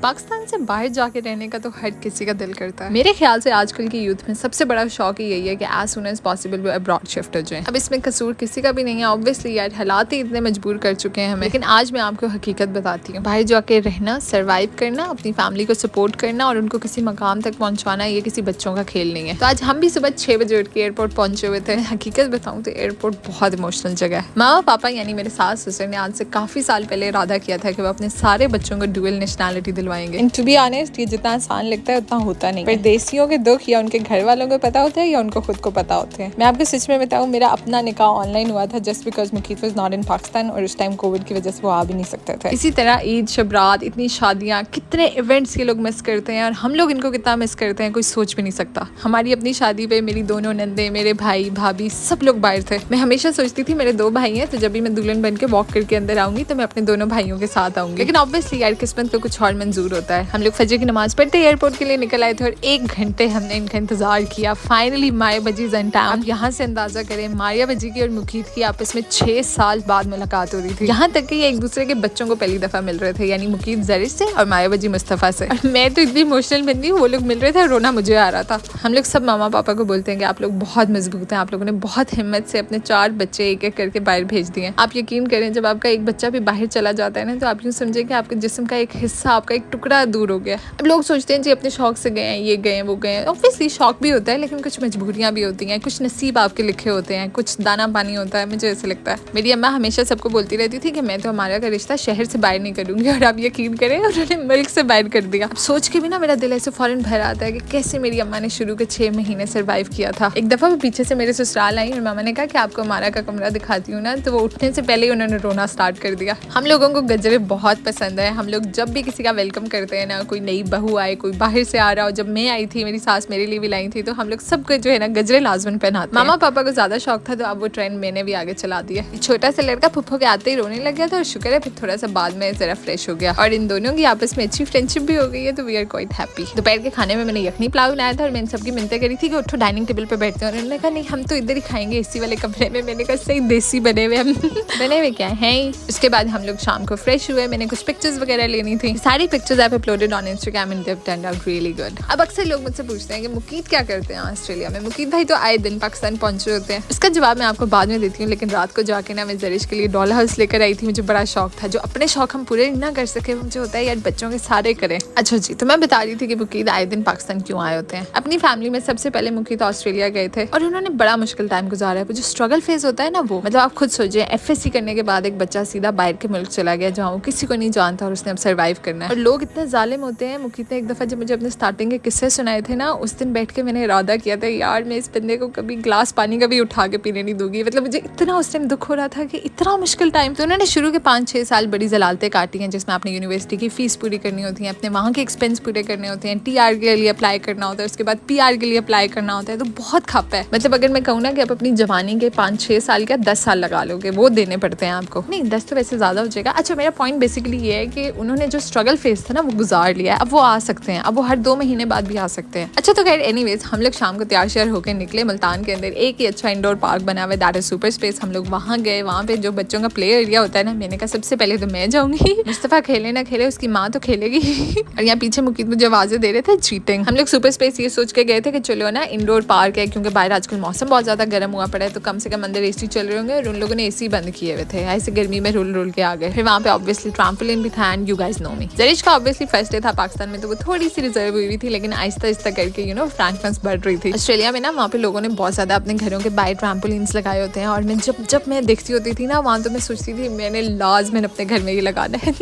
पाकिस्तान से बाहर जाके रहने का तो हर किसी का दिल करता है। मेरे ख्याल से आजकल की यूथ में सबसे बड़ा शौक ही यही है कि एज सुन एज पॉसिबल वो अब्रॉड शिफ्ट हो जाए। अब इसमें कसूर किसी का भी नहीं है, ऑब्वियसली यार हालात ही इतने मजबूर कर चुके हैं हमें। लेकिन आज मैं आपको हकीकत बताती हूँ, बाहर जाके रहना, सर्वाइव करना, अपनी फैमिली को सपोर्ट करना और उनको किसी मकाम तक पहुंचाना, ये किसी बच्चों का खेल नहीं है। तो आज हम भी सुबह 6 बजे उठ के एयरपोर्ट पहुंचे हुए थे। हकीकत बताऊँ तो एयरपोर्ट बहुत इमोशनल जगह है। माँ पापा यानी मेरे सास ससुर ने आज से काफी साल पहले इरादा किया था कि वो अपने सारे बच्चों को डुअल नेशनैलिटी दिलवाएंगे। एंड टू बी ऑनेस्ट, ये जितना आसान लगता है उतना होता नहीं। परदेसियों के दुख या उनके घर वालों को पता होता है या उनको खुद को पता होते हैं। मैं आपको सच में बताऊं, मेरा अपना निकाह ऑनलाइन हुआ था just because Mukeet was not in Pakistan और उस टाइम कोविड की वजह से वो आ भी नहीं सकते थे। इसी तरह ईद, शबरात, इतनी शादियां, कितने इवेंट्स ये लोग मिस करते हैं और हम लोग इनको कितना मिस करते हैं कोई सोच भी नहीं सकता। हमारी अपनी शादी पे मेरी दोनों नंदे, मेरे भाई भाभी सब लोग बाहर थे। मैं हमेशा सोचती थी मेरे 2 भाई हैं तो जब भी मैं दुल्हन बन के वॉक करके अंदर आऊंगी तो मैं अपने दोनों भाइयों के साथ आऊंगी। लेकिन ऑब्वियसली यार किस्मत को कुछ और मंजूर होता है। हम लोग फजर की नमाज पढ़ते एयरपोर्ट के लिए निकल आए थे और 1 घंटे हमने इनका इंतजार किया। फाइनली माया बजी टाइम। आप यहाँ से अंदाजा करें, मारिया बजी की और मुकीत की आपस में 6 साल बाद मुलाकात हो रही थी। यहाँ तक कि ये एक दूसरे के बच्चों को पहली दफा मिल रहे थे, यानी मुकीत जरिश से और माया बजी मुस्तफा से। और मैं तो इतनी इमोशनल बन गई, वो लोग मिल रहे थे और रोना मुझे आ रहा था। हम लोग सब मामा पापा को बोलते हैं कि आप लोग बहुत मजबूत हैं, आप लोगों ने बहुत हिम्मत से अपने 4 बच्चे एक एक करके बाहर भेज दिए। आप यकीन करें, जब आपका एक बच्चा भी बाहर चला जाता है ना तो आप यूँ समझे कि आपके जिस्म का एक हिस्सा, आपका एक टुकड़ा दूर हो गया। अब लोग सोचते हैं जी अपने शौक से गए हैं, ये गए हैं, वो गए हैं। ऑब्वियसली शौक भी होता है लेकिन कुछ मजबूरियां भी होती हैं, कुछ नसीब आपके लिखे होते हैं, कुछ दाना पानी होता है। मुझे ऐसा लगता है, मेरी अम्मा हमेशा सबको बोलती रहती थी कि मैं तो हमारा का रिश्ता शहर से बाहर नहीं करूंगी, और आप यकीन करें उन्होंने मुल्क से बाहर कर दिया। अब सोच के भी ना मेरा दिल ऐसे फौरन भर आता है कि कैसे मेरी अम्मा ने शुरू के 6 महीने सर्वाइव किया था। एक दफा वो पीछे से मेरे ससुराल आई और मामा ने कहा कि आपको हमारा का कमरा दिखाती हूँ ना, तो वो उठने से पहले ही उन्होंने रोना स्टार्ट कर दिया। हम लोगों को गजरे बहुत पसंद है। हम लोग जब भी किसी का वेलकम करते हैं ना, कोई नई बहू आए, कोई बाहर से आ रहा हो, जब मैं आई थी मेरी सास मेरे लिए भी लाई थी, तो हम लोग सबको जो है ना गजरे लाजमन पहनाते। मामा पापा को ज्यादा शौक था तो अब वो ट्रेंड मैंने भी आगे चला दिया। छोटा सा लड़का फुफ्फो के आते ही रोने लग गया था और शुक्र है फिर थोड़ा सा बाद में जरा फ्रेश हो गया और इन दोनों की आपस में अच्छी फ्रेंडशिप भी हो गई है, तो वी आर क्वाइट हैप्पी। दोपहर के खाने में मैंने यखनी पुलाव बनाया था और मैंने सबकी मिन्नतें करी थी कि उठो डाइनिंग टेबल पे बैठते हैं। उन्होंने कहा नहीं हम तो इधर ही खाएंगे इसी वाले कमरे में। मैंने कहा सही देसी बने हुए हम बने हुए क्या हैं। उसके बाद हम लोग शाम को फ्रेश हुए, मैंने कुछ पिक्चर्स वगैरह लेनी थी। सारी pictures I uploaded on Instagram and they turned out really good. अब अक्सर लोग मुझसे पूछते हैं कि मुकीत क्या करते हैं ऑस्ट्रेलिया में। मुकीत भाई तो आए दिन पाकिस्तान पहुंचे होते हैं। उसका जवाब मैं आपको बाद में देती हूँ, लेकिन रात को जाके ना मैं जरिश के लिए डॉल हाउस लेकर आई थी। मुझे बड़ा शौक था, जो अपने शौक हम पूरे ना कर सके मुझे होता है यार बच्चों के सारे करें। अच्छा जी, तो मैं बता रही थी कि मुकीत आए दिन पाकिस्तान क्यों आए होते हैं। अपनी फैमिली में सबसे पहले मुकीत ऑस्ट्रेलिया गए थे और उन्होंने बड़ा मुश्किल टाइम गुजारा है। वो जो स्ट्रगल फेज होता है ना, वो मतलब आप खुद सोचिए, FSC करने के बाद एक बच्चा सीधा बाहर के मुल्क चला गया जहाँ वो किसी को नहीं जानता और उसने अब सर्वाइव करना है। और लोग इतने जालिम होते हैं। मुकीत ने एक दफा जब मुझे अपने स्टार्टिंग के किस्से सुनाए थे ना, उस दिन बैठ के मैंने इरादा किया था यार मैं इस बंदे को कभी ग्लास पानी का भी उठा के पीने नहीं दूंगी। मतलब मुझे इतना उस टाइम दुख हो रहा था कि इतना मुश्किल टाइम। तो उन्होंने शुरू के 5-6 साल बड़ी जलालतें काटी हैं, जिसमें आपने यूनिवर्सिटी की फीस पूरी करनी होती है, अपने वहाँ के एक्सपेंस पूरे करने होते हैं, TR के लिए अप्लाई करना होता है, उसके बाद PR के लिए अप्लाई करना होता है। तो बहुत खप है। मतलब अगर मैं कहूँ ना कि आप अपनी जवानी के 5-6 साल क्या 10 साल लगा लोगे, वो देने पड़ते हैं आपको। नहीं 10 तो वैसे ज्यादा हो जाएगा। अच्छा, मेरा पॉइंट बेसिकली ये है कि उन्होंने जो स्ट्रगल फेस था ना वो गुजार लिया है। अब वो आ सकते हैं, अब वो हर 2 महीने बाद भी आ सकते हैं। अच्छा, तो खैर एनीवेज हम लोग शाम को तैयार श्यार होकर निकले। मुल्तान के अंदर एक ही अच्छा इंडोर पार्क बना हुआ है, दैट इज सुपर स्पेस। हम लोग वहाँ गए। वहाँ पे जो बच्चों का प्ले एरिया होता है ना, मैंने कहा सबसे पहले तो मैं जाऊंगी। मुस्तफा खेले ना खेले, उसकी माँ तो खेलेगी। और यहाँ पीछे मुकीत मुझे आवाजें दे रहे थे चीटिंग। हम लोग सुपर स्पेस ये सोच के गए थे कि चलो ना इंडोर पार्क है, क्योंकि बाहर आजकल मौसम बहुत ज्यादा गर्म हुआ पड़ा है, तो कम से कम अंदर AC चल रहे होंगे। और उन लोगों ने AC बंद किए हुए थे, ऐसे गर्मी में रुल के आ गए। फिर वहाँ पे ऑब्वियसली ट्रैम्पोलिन भी था एंड यू गाइस नो मी। जरिश का ऑब्वियसली फर्स्ट डे था पाकिस्तान में, तो वो थोड़ी सी रिजर्व हुई थी, लेकिन आहिस्ता आहिस्ता करके फ्रैंकनेस बढ़ रही थी। ऑस्ट्रेलिया में ना वहाँ पे लोगों ने बहुत ज्यादा अपने घरों के बाहर ट्रैम्पोलिन्स लगाए होते हैं और मैं जब मैं देखती होती थी ना वहाँ, तो मैं सोचती थी मैंने लाजमन अपने घर में ये लगाना है।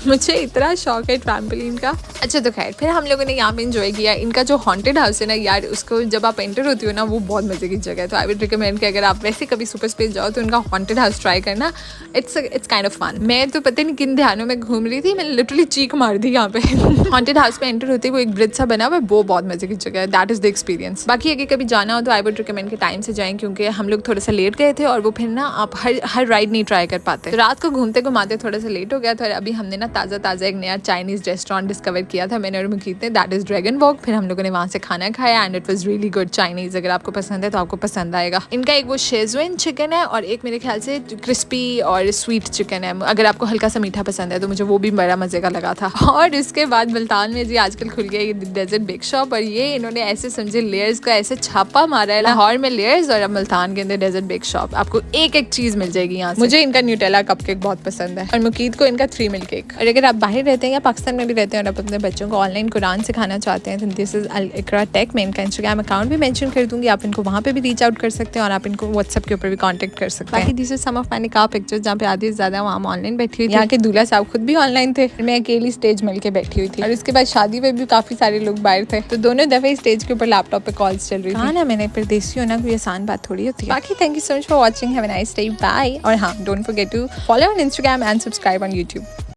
मुझे इतना शौक है ट्रैम्पोलिन का। अच्छा, तो खैर फिर हम लोगों ने यहाँ पे एंजॉय किया। इनका जो हॉन्टेड हाउस है ना यार, उसको जब आप एंटर होती हो ना वो बहुत मजे की जगह है। तो आई वुड रिकमेंड कि अगर आप वैसे कभी सुपर स्पेस जाओ तो उनका हॉन्टेड हाउस ट्राई करना। It's kind of fun. मैं तो पता नहीं किन ध्यानों में घूम रही थी, मैंने लिटरली चीख मार दी यहाँ पे। हॉन्टेड हाउस में एंटर होते वो एक ब्रिज सा बना हुआ है, वो बहुत मजे की जगह है। That is the experience. बाकी अगर कभी जाना हो तो आई वुड रिकमेंड के टाइम से जाएं, क्योंकि हम लोग थोड़ा सा लेट गए थे और वो फिर ना आप हर राइड नहीं ट्राई कर पाते। तो रात को घूमते घुमाते थोड़ा सा लेट हो गया था और अभी हमने ना ताज़ा एक नया चाइनीज रेस्टोरेंट डिस्कवर किया था मैंने और मुकीत ने, दैट इज ड्रैगन वॉक। फिर हम लोगों ने वहाँ से खाना खाया and it was really good Chinese. अगर आपको पसंद है तो आपको पसंद आएगा। इनका एक वो शेजवान चिकन है और एक मेरे ख्याल से क्रिस्पी और स्वीट चिकन है। अगर आपको हल्का सा मीठा पसंद है तो मुझे वो भी बड़ा मजे का लगा था। और इसके बाद मुल्तान में जी आजकल खुल गया ये डेजर्ट बेक शॉप, और ये इन्होंने ऐसे समझे लेयर्स का ऐसे छापा मारा है, लाहौर में लेयर्स और अब मुल्तान के अंदर डेजर्ट बेक शॉप। आपको एक एक चीज मिल जाएगी यहाँ से। मुझे इनका न्यूटेला कपकेक बहुत पसंद है और मुकीद को इनका 3 मिल्क केक। और अगर आप बाहर रहते हैं या पाकिस्तान में भी रहते हैं और आप अपने बच्चों को ऑनलाइन कुरान सिखाना चाहते हैं तो this is Al Iqra tech. मैं इनका इंस्टाग्राम अकाउंट भी मेंशन कर दूंगी, आप इनको वहाँ पे भी रीच आउट कर सकते हैं और आप इनको व्हाट्सएप के ऊपर भी कांटेक्ट कर सकते हैं। बाकी this is some of my nikah pictures जहाँ पे आधी ज्यादा वहाँ ऑनलाइन बैठी हुई थी। यहाँ के दूल्हा साहब खुद भी ऑनलाइन थे, मैं अकेली स्टेज मिल के बैठी हुई थी। और इसके बाद शादी में भी काफी सारे लोग बाहर थे, तो दोनों दफे स्टेज के ऊपर लैपटॉप पे कॉल्स चल रही थी। हाँ ना, मैंने परदेसी होना कोई आसान बात थोड़ी होती है। बाकी thank you so much for watching, have a nice day, bye. और हाँ, don't forget to follow on Instagram and subscribe on YouTube.